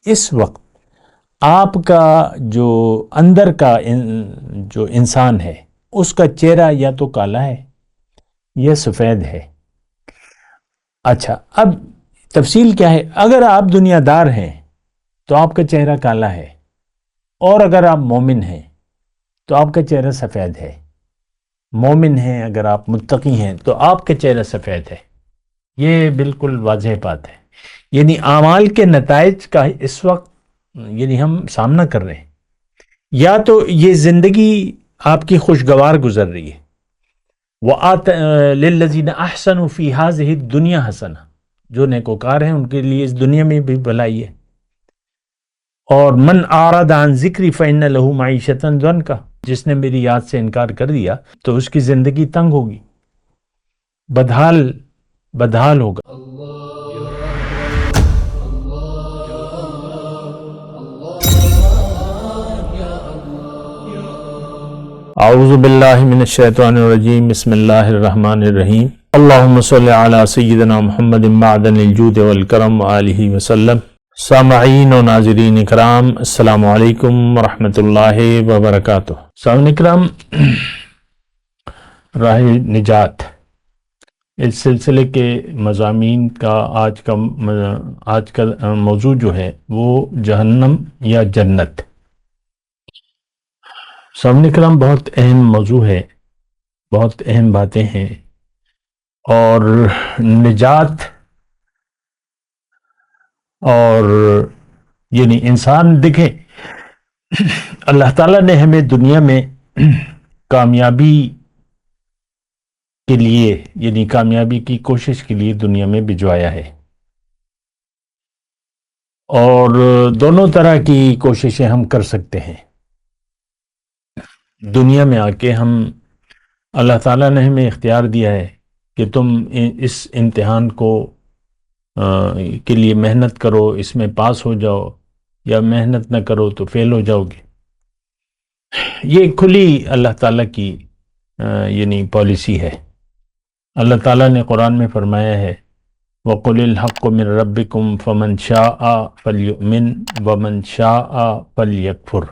اس وقت آپ کا جو اندر کا جو انسان ہے اس کا چہرہ یا تو کالا ہے یا سفید ہے۔ اچھا، اب تفصیل کیا ہے؟ اگر آپ دنیا دار ہیں تو آپ کا چہرہ کالا ہے، اور اگر آپ مومن ہیں تو آپ کا چہرہ سفید ہے۔ مومن ہیں، اگر آپ متقی ہیں تو آپ کا چہرہ سفید ہے۔ یہ بالکل واضح بات ہے، یعنی اعمال کے نتائج کا اس وقت یعنی ہم سامنا کر رہے ہیں۔ یا تو یہ زندگی آپ کی خوشگوار گزر رہی ہے، وَآتَ لِلَّذِينَ أَحْسَنُوا فِي هَذِهِ الدُّنْيَا حَسَنَةٌ، جو نیکوکار ہیں ان کے لیے اس دنیا میں بھی بھلائی ہے۔ اور من اعرض عن ذکری فإن له معیشة ضنکا، جس نے میری یاد سے انکار کر دیا تو اس کی زندگی تنگ ہوگی، بدحال ہوگا۔ اعوذ باللہ من الشیطان الرجیم، بسم اللہ الرحمن الرحیم۔ اللہم صلی علی سیدنا محمد معدن الجود والکرم وآلہ وسلم۔ سامعین و ناظرین اکرام، السلام علیکم ورحمۃ اللہ وبرکاتہ۔ سامعین اکرام، راہ نجات اس سلسلے کے مضامین کا آج کا موضوع جو ہے وہ جہنم یا جنت۔ سامعین اکرام، بہت اہم موضوع ہے، بہت اہم باتیں ہیں، اور نجات اور یعنی انسان دیکھیں، اللہ تعالیٰ نے ہمیں دنیا میں کامیابی کے لیے یعنی کامیابی کی کوشش کے لیے دنیا میں بھجوایا ہے، اور دونوں طرح کی کوششیں ہم کر سکتے ہیں۔ دنیا میں آ کے اللہ تعالیٰ نے ہمیں اختیار دیا ہے کہ تم اس امتحان کے لیے محنت کرو، اس میں پاس ہو جاؤ، یا محنت نہ کرو تو فیل ہو جاؤ گے۔ یہ کھلی اللہ تعالیٰ کی یعنی پالیسی ہے۔ اللہ تعالیٰ نے قرآن میں فرمایا ہے وَقُلِ الْحَقُّ مِن رَبِّكُمْ فَمَنْ شَاءَ فَلْيُؤْمِنْ وَمَنْ شَاءَ فَلْيَكْفُرْ۔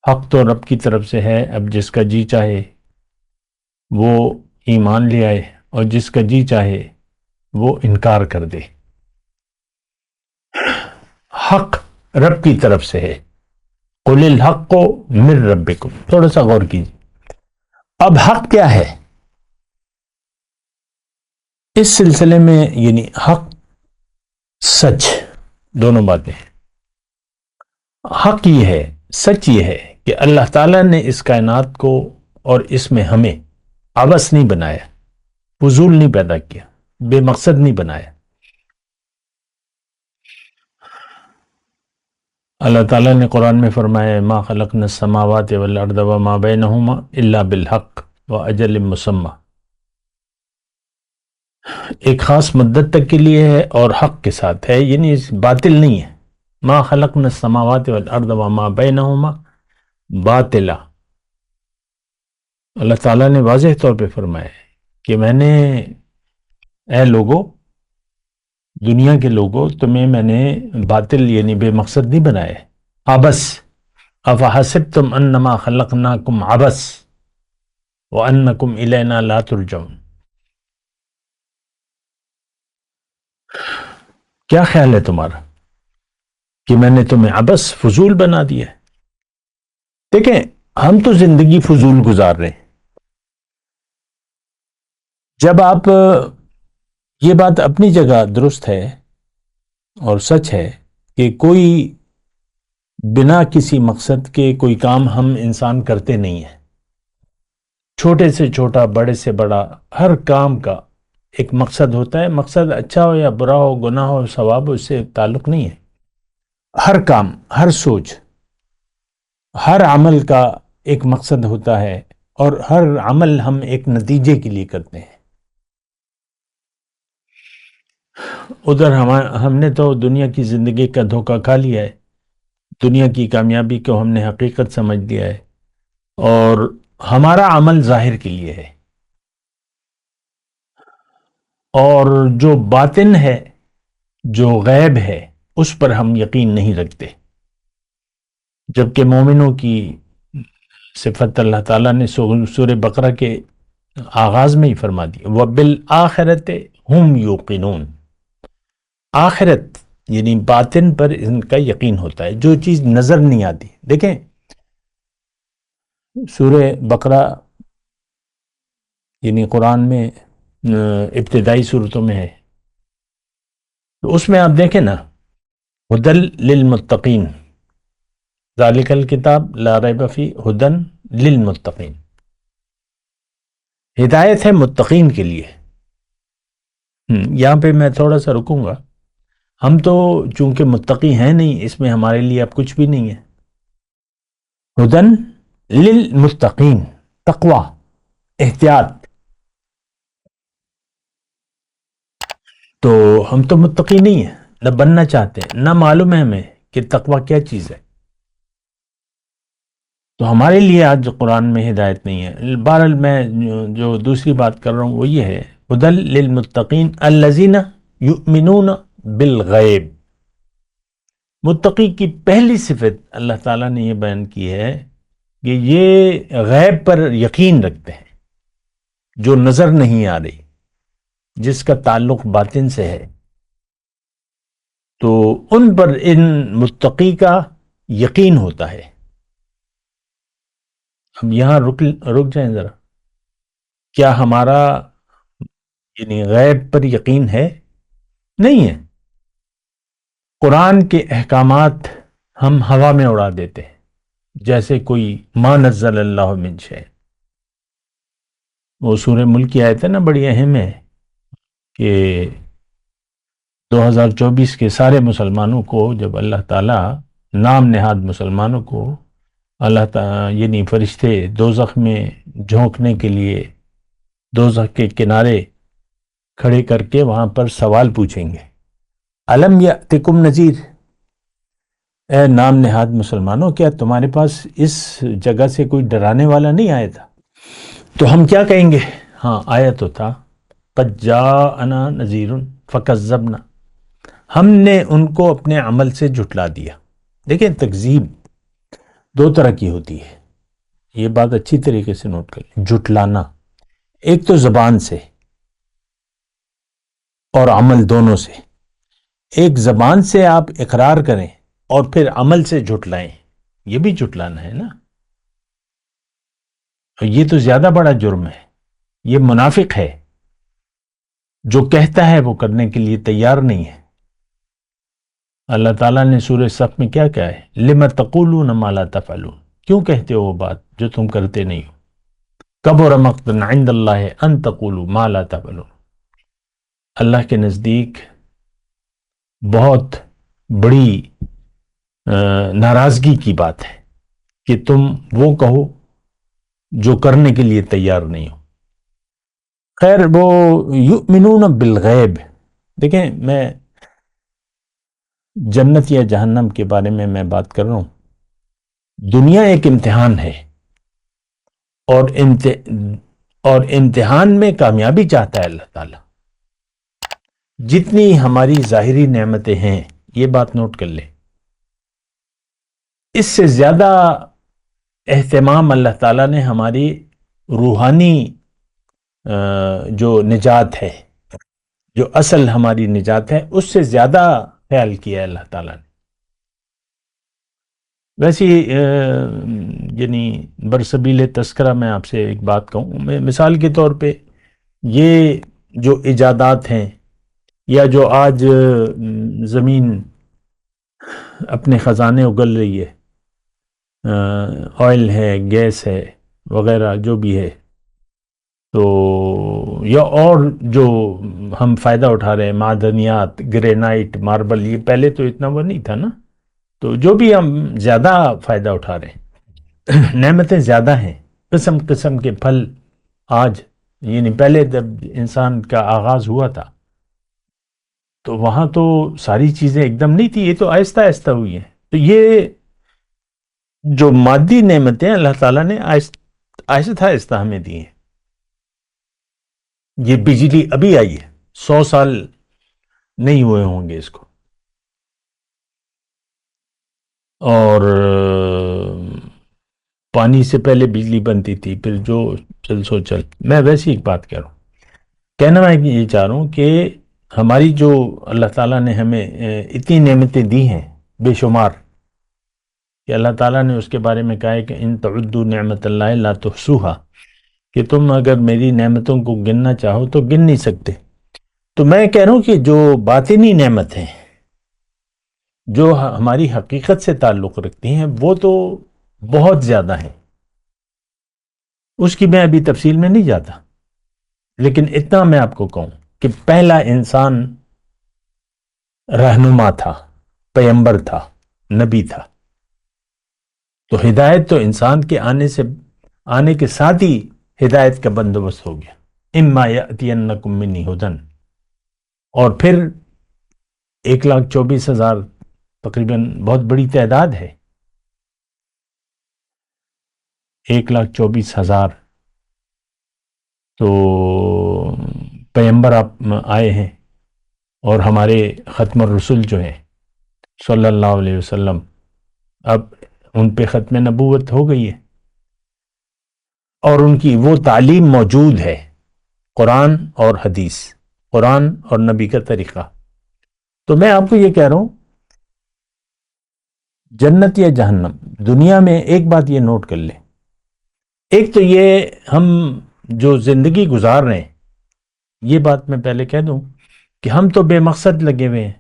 حق تو رب کی طرف سے ہے، اب جس کا جی چاہے وہ ایمان لے آئے، اور جس کا جی چاہے وہ انکار کر دے۔ حق رب کی طرف سے ہے، قُلِ الْحَقُّ مِن رَبِّكُمْ۔ تھوڑا سا غور کیجیے، اب حق کیا ہے اس سلسلے میں؟ یعنی حق سچ، دونوں باتیں ہیں۔ حق یہ ہے، سچ یہ ہے کہ اللہ تعالیٰ نے اس کائنات کو اور اس میں ہمیں عبث نہیں بنایا، فضول نہیں پیدا کیا، بے مقصد نہیں بنایا۔ اللہ تعالیٰ نے قرآن میں فرمایا ما خلقنا السماوات والارض وما بینہما الا بالحق واجل مسمى، ایک خاص مدت تک کے لیے ہے اور حق کے ساتھ ہے، یعنی باطل نہیں ہے۔ ما خلقنا السماوات والارض وما بینہما باطلا، اللہ تعالیٰ نے واضح طور پہ فرمایا کہ میں نے، اے لوگو، دنیا کے لوگوں، تمہیں میں نے باطل یعنی بے مقصد نہیں بنایا، عبث۔ افحسبتم انما خلقناکم عبث وانکم الینا لا ترجعون۔ کیا خیال ہے تمہارا کہ میں نے تمہیں عبث، فضول بنا دیا ہے؟ دیکھیں، ہم تو زندگی فضول گزار رہے ہیں۔ جب آپ، یہ بات اپنی جگہ درست ہے اور سچ ہے کہ کوئی بنا کسی مقصد کے کوئی کام ہم انسان کرتے نہیں ہیں۔ چھوٹے سے چھوٹا، بڑے سے بڑا، ہر کام کا ایک مقصد ہوتا ہے۔ مقصد اچھا ہو یا برا ہو، گناہ ہو ثواب ہو، اس سے تعلق نہیں ہے۔ ہر کام، ہر سوچ، ہر عمل کا ایک مقصد ہوتا ہے، اور ہر عمل ہم ایک نتیجے کے لیے کرتے ہیں۔ ادھر ہم نے تو دنیا کی زندگی کا دھوکہ کھا لیا ہے، دنیا کی کامیابی کو ہم نے حقیقت سمجھ لیا ہے، اور ہمارا عمل ظاہر کے لیے ہے، اور جو باطن ہے، جو غیب ہے، اس پر ہم یقین نہیں رکھتے، جبکہ مومنوں کی صفت اللہ تعالیٰ نے سورہ بقرہ کے آغاز میں ہی فرما دی، وَبِالْآخِرَةِ هُمْ يُوقِنُونَ، آخرت یعنی باطن پر ان کا یقین ہوتا ہے، جو چیز نظر نہیں آتی۔ دیکھیں سورہ بقرہ یعنی قرآن میں ابتدائی صورتوں میں ہے، تو اس میں آپ دیکھیں نا، ہدی للمتقین، ذالک الکتاب لا ریب فیہ ہدی للمتقین، ہدایت ہے متقین کے لیے۔ یہاں پہ میں تھوڑا سا رکوں گا، ہم تو چونکہ متقی ہیں نہیں، اس میں ہمارے لیے اب کچھ بھی نہیں ہے۔ ہدی للمتقین، تقوی، احتیاط، تو ہم تو متقی نہیں ہیں، نہ بننا چاہتے ہیں، نہ معلوم ہے ہمیں کہ تقوی کیا چیز ہے، تو ہمارے لیے آج قرآن میں ہدایت نہیں ہے۔ بہرحال میں جو دوسری بات کر رہا ہوں وہ یہ ہے، ہدی للمتقین الذین یؤمنون بالغیب، متقی کی پہلی صفت اللہ تعالیٰ نے یہ بیان کی ہے کہ یہ غیب پر یقین رکھتے ہیں، جو نظر نہیں آ رہی، جس کا تعلق باطن سے ہے، تو ان پر ان متقی کا یقین ہوتا ہے۔ ہم یہاں رک جائیں ذرا، کیا ہمارا یعنی غیب پر یقین ہے؟ نہیں ہے۔ قرآن کے احکامات ہم ہوا میں اڑا دیتے ہیں، جیسے کوئی ما نزل اللہ من شیء، وہ سورہ ملک کی آیت ہے نا، بڑی اہم ہے کہ 2024 کے سارے مسلمانوں کو جب اللہ تعالیٰ نام نہاد مسلمانوں کو اللہ تعالیٰ یعنی فرشتے دوزخ میں جھونکنے کے لیے دوزخ کے کنارے کھڑے کر کے وہاں پر سوال پوچھیں گے، الم یأتکم نذیر، اے نام نہاد مسلمانوں کیا تمہارے پاس اس جگہ سے کوئی ڈرانے والا نہیں آیا تھا؟ تو ہم کیا کہیں گے؟ ہاں آیا تو تھا، قد جاءنا نذیر فکذبنا، ہم نے ان کو اپنے عمل سے جھٹلا دیا۔ دیکھیں تکذیب دو طرح کی ہوتی ہے، یہ بات اچھی طریقے سے نوٹ کر لیں۔ جھٹلانا ایک تو زبان سے اور عمل دونوں سے، ایک زبان سے آپ اقرار کریں اور پھر عمل سے جھٹلائیں، یہ بھی جھٹلانا ہے نا، یہ تو زیادہ بڑا جرم ہے، یہ منافق ہے، جو کہتا ہے وہ کرنے کے لیے تیار نہیں ہے۔ اللہ تعالیٰ نے سورہ صف میں کیا کہا ہے؟ لِمَ تَقُولُونَ مَا لَا تَفْعَلُونَ، کیوں کہتے ہو وہ بات جو تم کرتے نہیں ہو؟ کَبُرَ مَقْتًا عِندَ اللَّهِ أَن تَقُولُوا مَا لَا تَفْعَلُونَ، اللہ کے نزدیک بہت بڑی ناراضگی کی بات ہے کہ تم وہ کہو جو کرنے کے لیے تیار نہیں ہو۔ خیر، وہ یؤمنون بالغیب، دیکھیں میں جنت یا جہنم کے بارے میں بات کر رہا ہوں، دنیا ایک امتحان ہے، اور امتحان میں کامیابی چاہتا ہے اللہ تعالیٰ۔ جتنی ہماری ظاہری نعمتیں ہیں، یہ بات نوٹ کر لیں، اس سے زیادہ اہتمام اللہ تعالیٰ نے ہماری روحانی جو نجات ہے، جو اصل ہماری نجات ہے، اس سے زیادہ خیال کیا ہے اللہ تعالیٰ نے۔ ویسے یعنی برسبیل تذکرہ میں آپ سے ایک بات کہوں، میں مثال کے طور پہ یہ جو ایجادات ہیں یا جو آج زمین اپنے خزانے اگل رہی ہے، آئل ہے، گیس ہے وغیرہ جو بھی ہے، تو یا اور جو ہم فائدہ اٹھا رہے ہیں، معدنیات، گرینائٹ، ماربل، یہ پہلے تو اتنا وہ نہیں تھا نا، تو جو بھی ہم زیادہ فائدہ اٹھا رہے ہیں، نعمتیں زیادہ ہیں، قسم قسم کے پھل آج، یعنی پہلے جب انسان کا آغاز ہوا تھا تو وہاں تو ساری چیزیں ایک دم نہیں تھی، یہ تو آہستہ آہستہ ہوئی ہیں۔ تو یہ جو مادی نعمتیں اللہ تعالیٰ نے آہستہ آہستہ ہمیں دی ہیں، یہ بجلی ابھی آئی ہے، 100 سال نہیں ہوئے ہوں گے اس کو، اور پانی سے پہلے بجلی بنتی تھی، پھر جو چل سو چل. میں ویسی ایک بات کہہ رہا ہوں. کہنا میں یہ چاہ رہا ہوں کہ ہماری جو اللہ تعالیٰ نے ہمیں اتنی نعمتیں دی ہیں بے شمار، کہ اللہ تعالیٰ نے اس کے بارے میں کہا ہے کہ ان تعدوا نعمت اللہ لا تحصوها، کہ تم اگر میری نعمتوں کو گننا چاہو تو گن نہیں سکتے. تو میں کہہ رہا ہوں کہ جو باطنی نعمت ہیں، جو ہماری حقیقت سے تعلق رکھتی ہیں، وہ تو بہت زیادہ ہیں. اس کی میں ابھی تفصیل میں نہیں جاتا، لیکن اتنا میں آپ کو کہوں کہ پہلا انسان رہنما تھا، پیغمبر تھا، نبی تھا. تو ہدایت تو انسان کے آنے کے ساتھ ہی ہدایت کا بندوبست ہو گیا. اما یأتینکم منی ہدن. اور پھر 1,24,000 تقریباً بہت بڑی تعداد ہے. 1,24,000 تو پیغمبر آپ آئے ہیں، اور ہمارے ختم الرسل جو ہیں صلی اللہ علیہ وسلم، اب ان پہ ختم نبوت ہو گئی ہے، اور ان کی وہ تعلیم موجود ہے، قرآن اور حدیث، قرآن اور نبی کا طریقہ. تو میں آپ کو یہ کہہ رہا ہوں، جنت یا جہنم، دنیا میں ایک بات یہ نوٹ کر لیں. ایک تو یہ ہم جو زندگی گزار رہے ہیں، یہ بات میں پہلے کہہ دوں کہ ہم تو بے مقصد لگے ہوئے ہیں،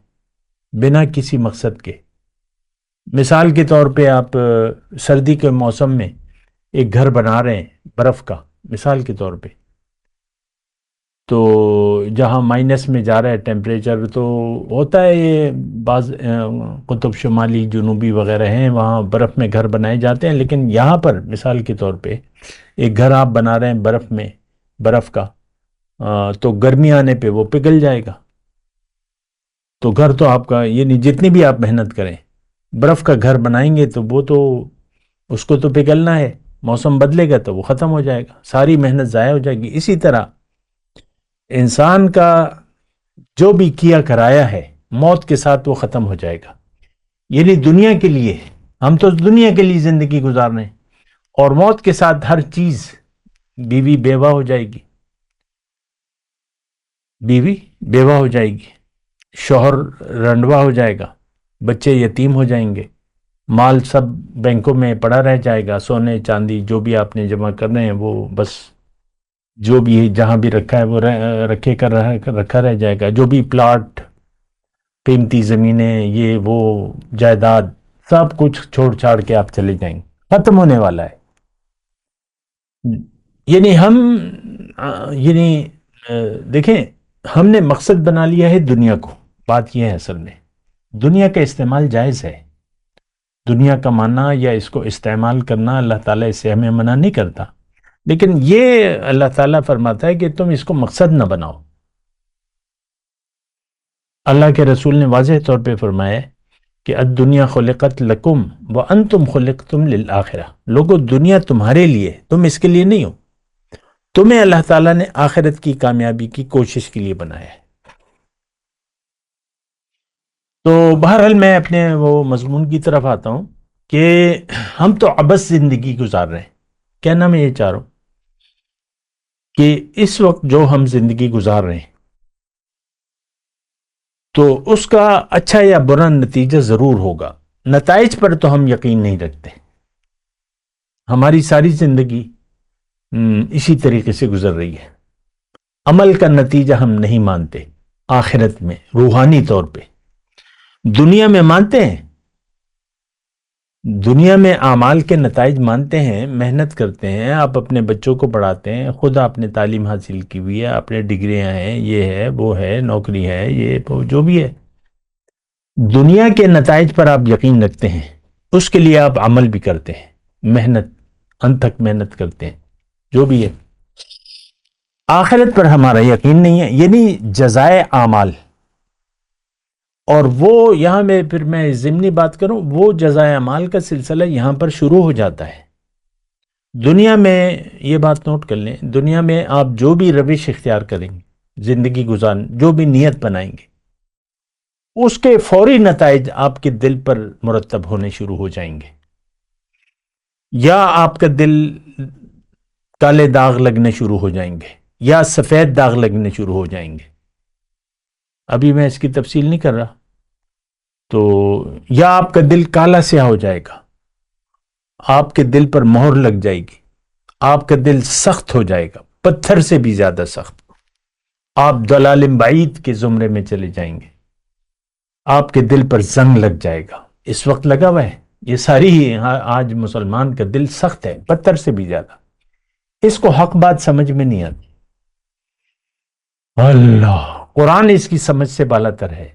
بنا کسی مقصد کے. مثال کے طور پہ آپ سردی کے موسم میں ایک گھر بنا رہے ہیں برف کا، مثال کے طور پہ، تو جہاں مائنس میں جا رہا ہے ٹیمپریچر، تو ہوتا ہے یہ بعض قطب شمالی جنوبی وغیرہ ہیں، وہاں برف میں گھر بنائے جاتے ہیں. لیکن یہاں پر مثال کے طور پہ ایک گھر آپ بنا رہے ہیں برف میں، برف کا، تو گرمی آنے پہ وہ پگھل جائے گا. تو گھر تو آپ کا، یعنی جتنی بھی آپ محنت کریں، برف کا گھر بنائیں گے تو وہ تو اس کو تو پگھلنا ہے، موسم بدلے گا تو وہ ختم ہو جائے گا، ساری محنت ضائع ہو جائے گی. اسی طرح انسان کا جو بھی کیا کرایا ہے، موت کے ساتھ وہ ختم ہو جائے گا. یعنی دنیا کے لیے، ہم تو دنیا کے لیے زندگی گزار رہے ہیں، اور موت کے ساتھ ہر چیز، بیوی بیوہ ہو جائے گی، بیوی بیوہ ہو جائے گی، شوہر رنڈوا ہو جائے گا، بچے یتیم ہو جائیں گے، مال سب بینکوں میں پڑا رہ جائے گا، سونے چاندی جو بھی آپ نے جمع کرنے ہیں وہ بس جو بھی جہاں بھی رکھا ہے وہ رکھا رہ جائے گا. جو بھی پلاٹ، قیمتی زمینیں، یہ وہ جائیداد، سب کچھ چھوڑ چھاڑ کے آپ چلے جائیں گے، ختم ہونے والا ہے. یعنی ہم یعنی دیکھیں، ہم نے مقصد بنا لیا ہے دنیا کو. بات یہ ہے اصل میں دنیا کا استعمال جائز ہے، دنیا کمانا یا اس کو استعمال کرنا اللہ تعالیٰ اس سے ہمیں منع نہیں کرتا، لیکن یہ اللہ تعالیٰ فرماتا ہے کہ تم اس کو مقصد نہ بناؤ. اللہ کے رسول نے واضح طور پہ فرمایا کہ الدنیا خلقت لکم وانتم خلقتم للآخرہ. لوگو، دنیا تمہارے لیے، تم اس کے لیے نہیں ہو. تمہیں اللہ تعالیٰ نے آخرت کی کامیابی کی کوشش کے لیے بنایا ہے. تو بہرحال میں اپنے وہ مضمون کی طرف آتا ہوں کہ ہم تو عبث زندگی گزار رہے ہیں. کہنا میں یہ چاہ رہا ہوں کہ اس وقت جو ہم زندگی گزار رہے ہیں، تو اس کا اچھا یا برا نتیجہ ضرور ہوگا. نتائج پر تو ہم یقین نہیں رکھتے. ہماری ساری زندگی اسی طریقے سے گزر رہی ہے. عمل کا نتیجہ ہم نہیں مانتے. آخرت میں روحانی طور پہ دنیا میں مانتے ہیں، دنیا میں اعمال کے نتائج مانتے ہیں، محنت کرتے ہیں، آپ اپنے بچوں کو پڑھاتے ہیں، خود آپ نے تعلیم حاصل کی ہوئی ہے، آپ نے ڈگریاں ہیں، یہ ہے وہ ہے، نوکری ہے، یہ وہ جو بھی ہے. دنیا کے نتائج پر آپ یقین رکھتے ہیں، اس کے لیے آپ عمل بھی کرتے ہیں، محنت، انتھک محنت کرتے ہیں، جو بھی ہے. آخرت پر ہمارا یقین نہیں ہے، یعنی جزائے اعمال. اور وہ یہاں پھر میں ضمنی بات کروں، وہ جزائے اعمال کا سلسلہ یہاں پر شروع ہو جاتا ہے. دنیا میں یہ بات نوٹ کر لیں، دنیا میں آپ جو بھی روش اختیار کریں گے، زندگی گزار جو بھی نیت بنائیں گے، اس کے فوری نتائج آپ کے دل پر مرتب ہونے شروع ہو جائیں گے، یا آپ کا دل کالے داغ لگنے شروع ہو جائیں گے، یا سفید داغ لگنے شروع ہو جائیں گے. ابھی میں اس کی تفصیل نہیں کر رہا. تو یا آپ کا دل کالا سیاہ ہو جائے گا، آپ کے دل پر مہر لگ جائے گی، آپ کا دل سخت ہو جائے گا، پتھر سے بھی زیادہ سخت. آپ ضلال بعید کے زمرے میں چلے جائیں گے، آپ کے دل پر زنگ لگ جائے گا. اس وقت لگا ہوا ہے. یہ ساری آج مسلمان کا دل سخت ہے، پتھر سے بھی زیادہ. اس کو حق بات سمجھ میں نہیں آتی. اللہ، قرآن اس کی سمجھ سے بالا تر ہے.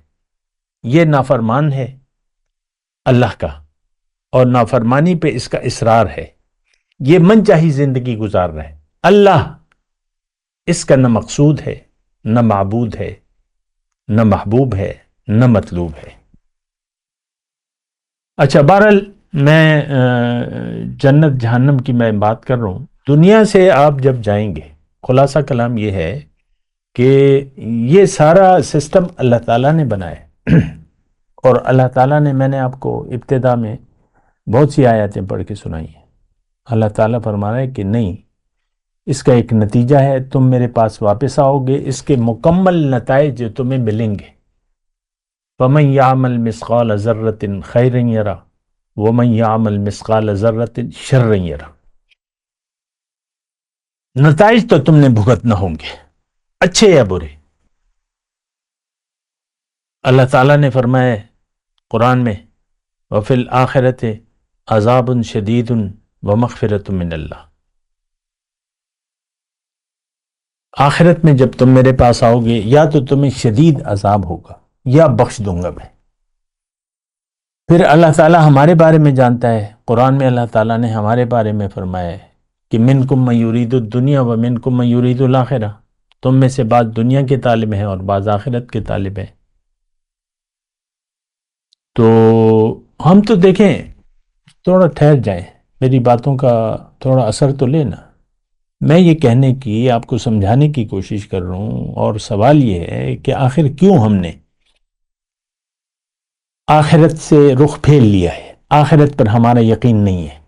یہ نافرمان ہے اللہ کا، اور نافرمانی پہ اس کا اصرار ہے. یہ من چاہی زندگی گزار رہا ہے. اللہ اس کا نہ مقصود ہے، نہ معبود ہے، نہ محبوب ہے، نہ مطلوب ہے. اچھا، بہرحال میں جنت جہنم کی میں بات کر رہا ہوں. دنیا سے آپ جب جائیں گے، خلاصہ کلام یہ ہے کہ یہ سارا سسٹم اللہ تعالیٰ نے بنایا. اور اللہ تعالیٰ نے، میں نے آپ کو ابتدا میں بہت سی آیاتیں پڑھ کے سنائی ہیں. اللہ تعالیٰ فرما رہا ہے کہ نہیں، اس کا ایک نتیجہ ہے، تم میرے پاس واپس آؤ گے، اس کے مکمل نتائج تمہیں ملیں گے. فَمَن يَعْمَلْ مِثْقَالَ ذَرَّةٍ خَيْرًا يَرَهُ وَمَن يَعْمَلْ مِثْقَالَ ذَرَّةٍ شَرًّا يَرَهُ. نتائج تو تم نے بھگتنا ہوں گے، اچھے یا برے. اللہ تعالیٰ نے فرمایا قرآن میں، وَفِي الْآخِرَةِ عَذَابٌ شَدِيدٌ وَمَغْفِرَةٌ مِّنَ اللَّهِ. آخرت میں جب تم میرے پاس آؤ گے، یا تو تمہیں شدید عذاب ہوگا یا بخش دوں گا میں. پھر اللہ تعالیٰ ہمارے بارے میں جانتا ہے. قرآن میں اللہ تعالیٰ نے ہمارے بارے میں فرمایا ہے کہ منکم من یرید الدنیا ومنکم من یرید الآخرہ. تم میں سے بعض دنیا کے طالب ہیں اور بعض آخرت کے طالب ہیں. تو ہم تو دیکھیں، تھوڑا ٹھہر جائیں، میری باتوں کا تھوڑا اثر تو لینا. میں یہ کہنے کی، آپ کو سمجھانے کی کوشش کر رہا ہوں، اور سوال یہ ہے کہ آخر کیوں ہم نے آخرت سے رخ پھیر لیا ہے، آخرت پر ہمارا یقین نہیں ہے،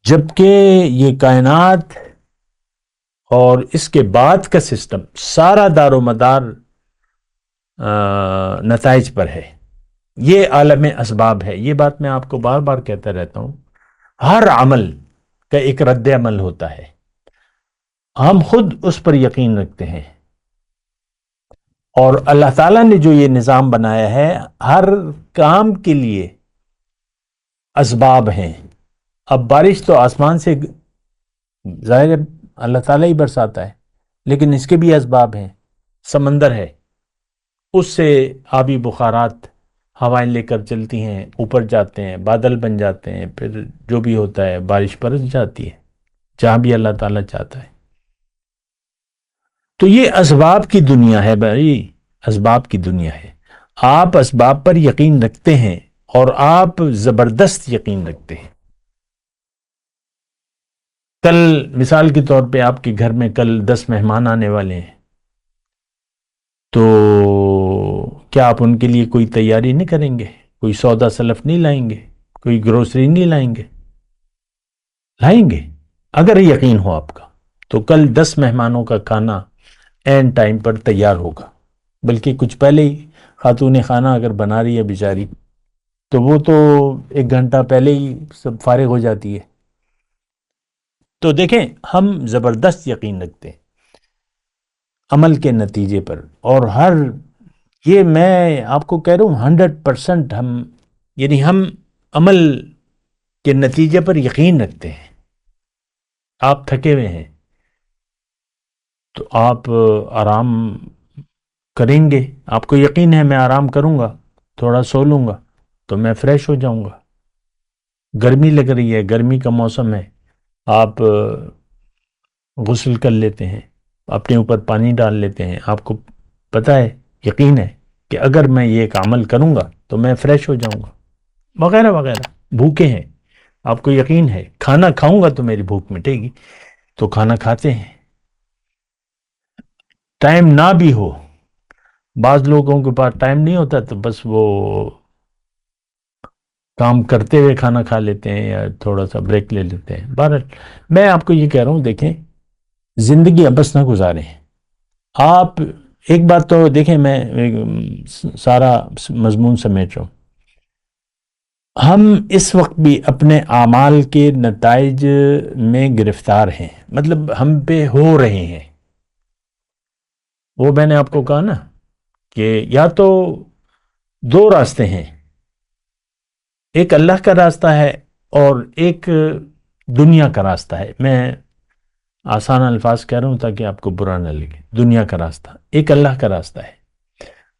جبکہ یہ کائنات اور اس کے بعد کا سسٹم سارا دار و مدار نتائج پر ہے. یہ عالم اسباب ہے. یہ بات میں آپ کو بار بار کہتا رہتا ہوں. ہر عمل کا ایک رد عمل ہوتا ہے، ہم خود اس پر یقین رکھتے ہیں. اور اللہ تعالیٰ نے جو یہ نظام بنایا ہے، ہر کام کے لیے اسباب ہیں. اب بارش تو آسمان سے ظاہر اللہ تعالیٰ ہی برساتا ہے، لیکن اس کے بھی اسباب ہیں. سمندر ہے، اس سے آبی بخارات ہوائیں لے کر چلتی ہیں، اوپر جاتے ہیں، بادل بن جاتے ہیں، پھر جو بھی ہوتا ہے بارش برس جاتی ہے جہاں بھی اللہ تعالیٰ چاہتا ہے. تو یہ اسباب کی دنیا ہے بھائی، اسباب کی دنیا ہے. آپ اسباب پر یقین رکھتے ہیں، اور آپ زبردست یقین رکھتے ہیں. کل مثال کے طور پہ آپ کے گھر میں کل 10 مہمان آنے والے ہیں، تو کیا آپ ان کے لیے کوئی تیاری نہیں کریں گے؟ کوئی سودا سلف نہیں لائیں گے؟ کوئی گروسری نہیں لائیں گے؟ لائیں گے. اگر یقین ہو آپ کا تو کل 10 مہمانوں کا کھانا این ٹائم پر تیار ہوگا. بلکہ کچھ پہلے ہی خاتون خانہ اگر بنا رہی ہے بیچاری، تو وہ تو 1 گھنٹہ پہلے ہی سب فارغ ہو جاتی ہے. تو دیکھیں، ہم زبردست یقین رکھتے ہیں عمل کے نتیجے پر. اور یہ میں آپ کو کہہ رہا ہوں 100% ہم عمل کے نتیجے پر یقین رکھتے ہیں. آپ تھکے ہوئے ہیں تو آپ آرام کریں گے. آپ کو یقین ہے میں آرام کروں گا، تھوڑا سو لوں گا تو میں فریش ہو جاؤں گا. گرمی لگ رہی ہے، گرمی کا موسم ہے، آپ غسل کر لیتے ہیں، اپنے اوپر پانی ڈال لیتے ہیں. آپ کو پتہ ہے، یقین ہے کہ اگر میں یہ ایک عمل کروں گا تو میں فریش ہو جاؤں گا، وغیرہ وغیرہ. بھوکے ہیں، آپ کو یقین ہے کھانا کھاؤں گا تو میری بھوک مٹے گی، تو کھانا کھاتے ہیں. ٹائم نہ بھی ہو بعض لوگوں کے پاس ٹائم نہیں ہوتا تو بس وہ کام کرتے ہوئے کھانا کھا لیتے ہیں یا تھوڑا سا بریک لے لیتے ہیں. بہرحال میں آپ کو یہ کہہ رہا ہوں، دیکھیں زندگی ابس نہ گزاریں. آپ ایک بات تو دیکھیں، میں سارا مضمون سمیٹ رہا ہوں. ہم اس وقت بھی اپنے اعمال کے نتائج میں گرفتار ہیں، مطلب ہم پہ ہو رہے ہیں. وہ میں نے آپ کو کہا نا کہ یا تو دو راستے ہیں، ایک اللہ کا راستہ ہے اور ایک دنیا کا راستہ ہے. میں آسان الفاظ کہہ رہا ہوں تاکہ آپ کو برا نہ لگے. دنیا کا راستہ ایک، اللہ کا راستہ ہے.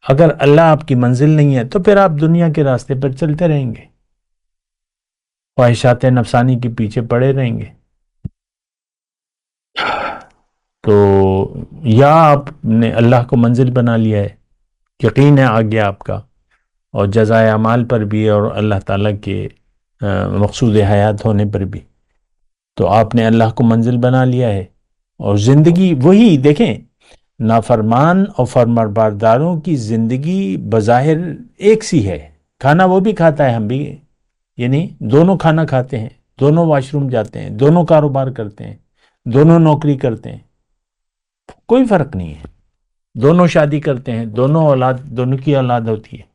اگر اللہ آپ کی منزل نہیں ہے تو پھر آپ دنیا کے راستے پر چلتے رہیں گے، خواہشات نفسانی کے پیچھے پڑے رہیں گے. تو یا آپ نے اللہ کو منزل بنا لیا ہے، یقین ہے آگے آپ کا، اور جزائے اعمال پر بھی اور اللہ تعالیٰ کے مقصود حیات ہونے پر بھی، تو آپ نے اللہ کو منزل بنا لیا ہے. اور زندگی وہی دیکھیں، نافرمان اور فرمانبرداروں کی زندگی بظاہر ایک سی ہے. کھانا وہ بھی کھاتا ہے، ہم بھی، یعنی دونوں کھانا کھاتے ہیں، دونوں واش روم جاتے ہیں، دونوں کاروبار کرتے ہیں، دونوں نوکری کرتے ہیں، کوئی فرق نہیں ہے. دونوں شادی کرتے ہیں، دونوں کی اولاد ہوتی ہے،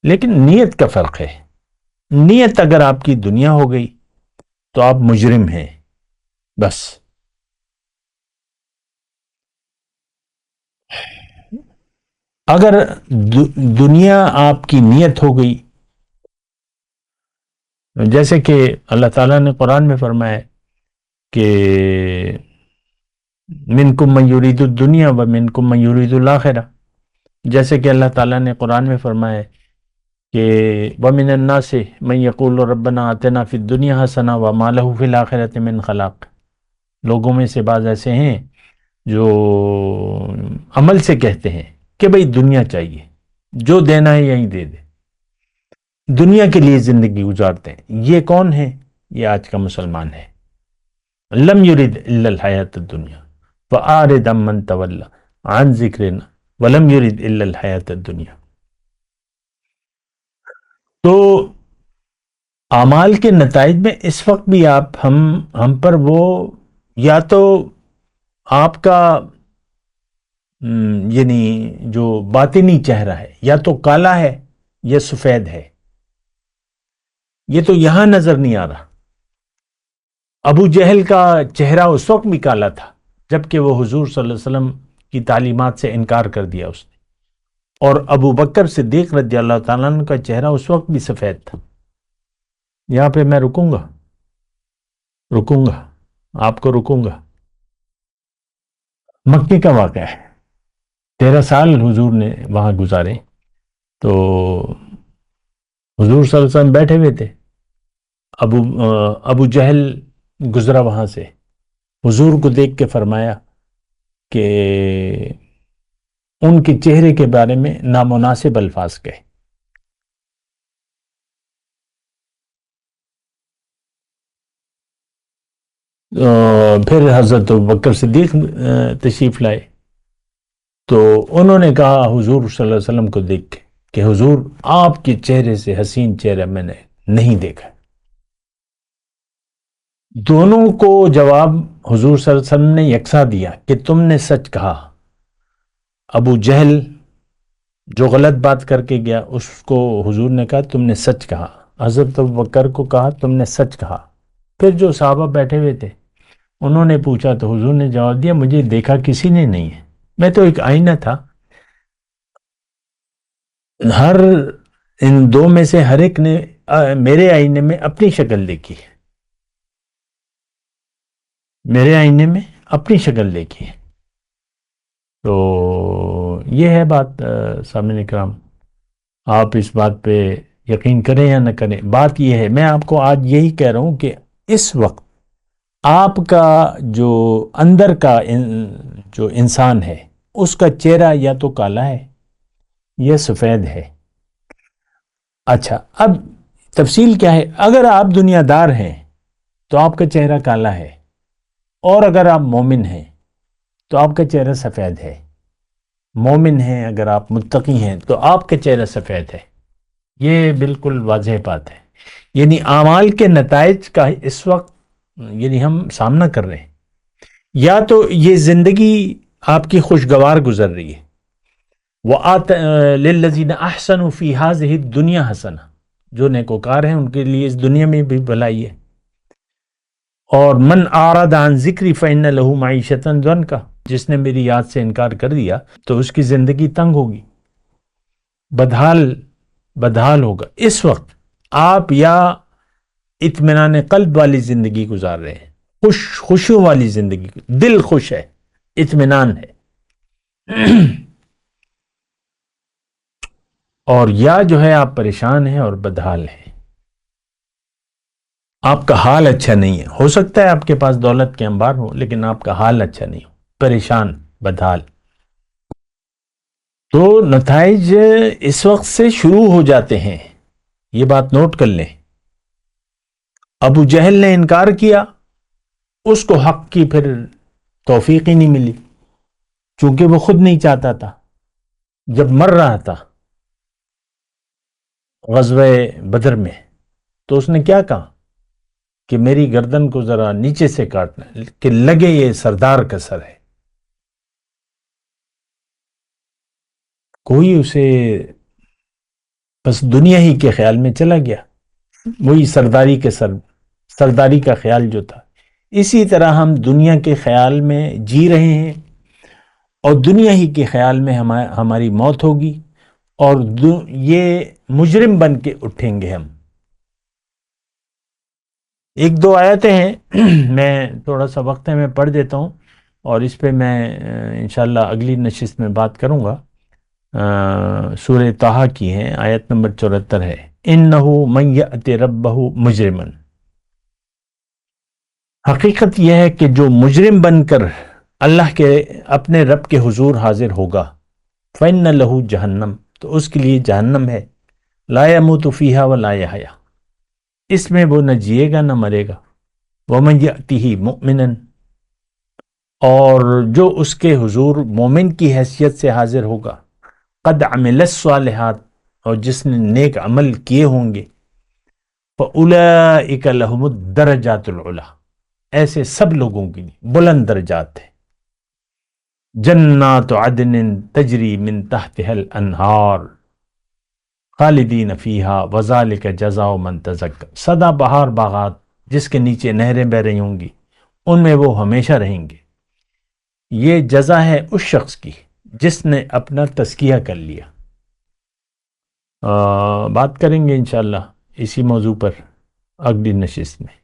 لیکن نیت کا فرق ہے. نیت اگر آپ کی دنیا ہو گئی تو آپ مجرم ہیں بس. اگر دنیا آپ کی نیت ہو گئی، جیسے کہ اللہ تعالیٰ نے قرآن میں فرمایا کہ منکم من یرید الدنیا و منکم من یرید الآخرہ، جیسے کہ اللہ تعالیٰ نے قرآن میں فرمایا کہ وَمِنَ النَّاسِ مَن يَقُولُ رَبَّنَا آتِنَا فِي الدُّنْيَا حَسَنَةً وَمَا لَهُ فِي الْآخِرَةِ مِنْ خَلَاقٍ. لوگوں میں سے بعض ایسے ہیں جو عمل سے کہتے ہیں کہ بھئی دنیا چاہیے، جو دینا ہے یہیں دے دے، دنیا کے لیے زندگی گزارتے ہیں. یہ کون ہے؟ یہ آج کا مسلمان ہے. لم يرد الا الحیات الدنیا فأعرض عمن تولى عن ذکرنا ولم يرد الا الحیات الدنیا. تو اعمال کے نتائج میں اس وقت بھی ہم پر وہ یا تو آپ کا یعنی جو باطنی چہرہ ہے یا تو کالا ہے یا سفید ہے. یہ تو یہاں نظر نہیں آ رہا. ابو جہل کا چہرہ اس وقت بھی کالا تھا جبکہ وہ حضور صلی اللہ علیہ وسلم کی تعلیمات سے انکار کر دیا اس نے، اور ابو بکر صدیق رضی اللہ تعالیٰ عنہ کا چہرہ اس وقت بھی سفید تھا. یہاں پہ میں رکوں گا آپ کو رکوں گا. مکے کا واقعہ ہے، 13 سال حضور نے وہاں گزارے. تو حضور صلی اللہ علیہ وسلم بیٹھے ہوئے تھے، ابو جہل گزرا وہاں سے، حضور کو دیکھ کے فرمایا کہ ان کے چہرے کے بارے میں نامناسب الفاظ کہے. پھر حضرت بکر صدیق تشریف لائے تو انہوں نے کہا حضور صلی اللہ علیہ وسلم کو دیکھ کے کہ حضور آپ کے چہرے سے حسین چہرہ میں نے نہیں دیکھا. دونوں کو جواب حضور صلی اللہ علیہ وسلم نے یکساں دیا کہ تم نے سچ کہا. ابو جہل جو غلط بات کر کے گیا اس کو حضور نے کہا تم نے سچ کہا. حضرت ابو بکر کو کہا تم نے سچ کہا. پھر جو صحابہ بیٹھے ہوئے تھے انہوں نے پوچھا تو حضور نے جواب دیا مجھے دیکھا کسی نے نہیں ہے، میں تو ایک آئینہ تھا. ہر ان دو میں سے ہر ایک نے میرے آئینے میں اپنی شکل دیکھی ہے، میرے آئینے میں اپنی شکل دیکھی ہے. تو یہ ہے بات. سامعین اکرام، آپ اس بات پہ یقین کریں یا نہ کریں، بات یہ ہے، میں آپ کو آج یہی کہہ رہا ہوں کہ اس وقت آپ کا جو اندر کا جو انسان ہے اس کا چہرہ یا تو کالا ہے یا سفید ہے. اچھا، اب تفصیل کیا ہے؟ اگر آپ دنیا دار ہیں تو آپ کا چہرہ کالا ہے، اور اگر آپ مومن ہیں تو تو آپ کا چہرہ سفید ہے، مومن ہیں اگر آپ متقی ہیں تو آپ کا چہرہ سفید ہے. یہ بالکل واضح بات ہے. یعنی اعمال کے نتائج کا اس وقت یعنی ہم سامنا کر رہے ہیں. یا تو یہ زندگی آپ کی خوشگوار گزر رہی ہے، لِلَّذِينَ أَحْسَنُوا فِي هَذِهِ الدُّنْيَا حَسَنَةٌ، جو نیکوکار ہیں ان کے لیے اس دنیا میں بھی بھلائی ہے. اور من اعرض عن ذکری فإن له معیشة ضنکا، جس نے میری یاد سے انکار کر دیا تو اس کی زندگی تنگ ہوگی، بدحال ہوگا. اس وقت آپ یا اطمینان قلب والی زندگی گزار رہے ہیں، خوشیوں والی زندگی، دل خوش ہے، اطمینان ہے، اور یا جو ہے آپ پریشان ہیں اور بدحال ہیں، آپ کا حال اچھا نہیں ہے. ہو سکتا ہے آپ کے پاس دولت کے انبار ہو لیکن آپ کا حال اچھا نہیں ہو، پریشان، بدحال. تو نتائج اس وقت سے شروع ہو جاتے ہیں، یہ بات نوٹ کر لیں. ابو جہل نے انکار کیا، اس کو حق کی پھر توفیق ہی نہیں ملی، چونکہ وہ خود نہیں چاہتا تھا. جب مر رہا تھا غزوہ بدر میں تو اس نے کیا کہا کہ میری گردن کو ذرا نیچے سے کاٹنا کہ لگے یہ سردار کا سر ہے. کوئی اسے بس دنیا ہی کے خیال میں چلا گیا، وہی سرداری کا خیال جو تھا. اسی طرح ہم دنیا کے خیال میں جی رہے ہیں اور دنیا ہی کے خیال میں ہماری موت ہوگی اور یہ مجرم بن کے اٹھیں گے ہم. ایک دو آیتیں ہیں، میں تھوڑا سا وقت ہے میں پڑھ دیتا ہوں اور اس پہ میں انشاءاللہ اگلی نشست میں بات کروں گا. سورہ طٰہٰ کی ہیں، آیت نمبر 74 ہے. اِنَّهُ مَن يَأْتِ رَبَّهُ مُجْرِمًا، حقیقت یہ ہے کہ جو مجرم بن کر اللہ کے اپنے رب کے حضور حاضر ہوگا، فَإِنَّ لَهُ جہنم، تو اس کے لیے جہنم ہے، لَا يَمُوتُ فِيهَا وَلَا يَحْيَا، اس میں وہ نہ جیے گا نہ مرے گا. وَمَن يَأْتِهِ مُؤْمِنًا، اور جو اس کے حضور مومن کی حیثیت سے حاضر ہوگا، قد عمل الصالحات، اور جس نے نیک عمل کیے ہوں گے، فَأُولَئِكَ لَهُمُ الدَّرَجَاتُ الْعُلَىٰ، ایسے سب لوگوں کے لیے بلند درجات ہیں. جنات عدن تجری من تحتها الانہار خالدین فیہا وذالک جزاء من تزکی، سدا بہار باغات جس کے نیچے نہریں بہ رہی ہوں گی، ان میں وہ ہمیشہ رہیں گے. یہ جزا ہے اس شخص کی جس نے اپنا تزکیہ کر لیا. بات کریں گے انشاءاللہ اسی موضوع پر اگلی نشست میں.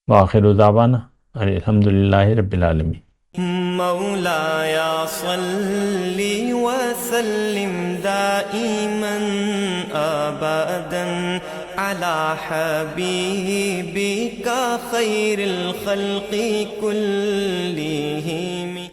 وآخر دعوانا الحمدللہ رب العالمین. مولاي صل وسلم دائما ابدا على حبيبك خير الخلق كلهم.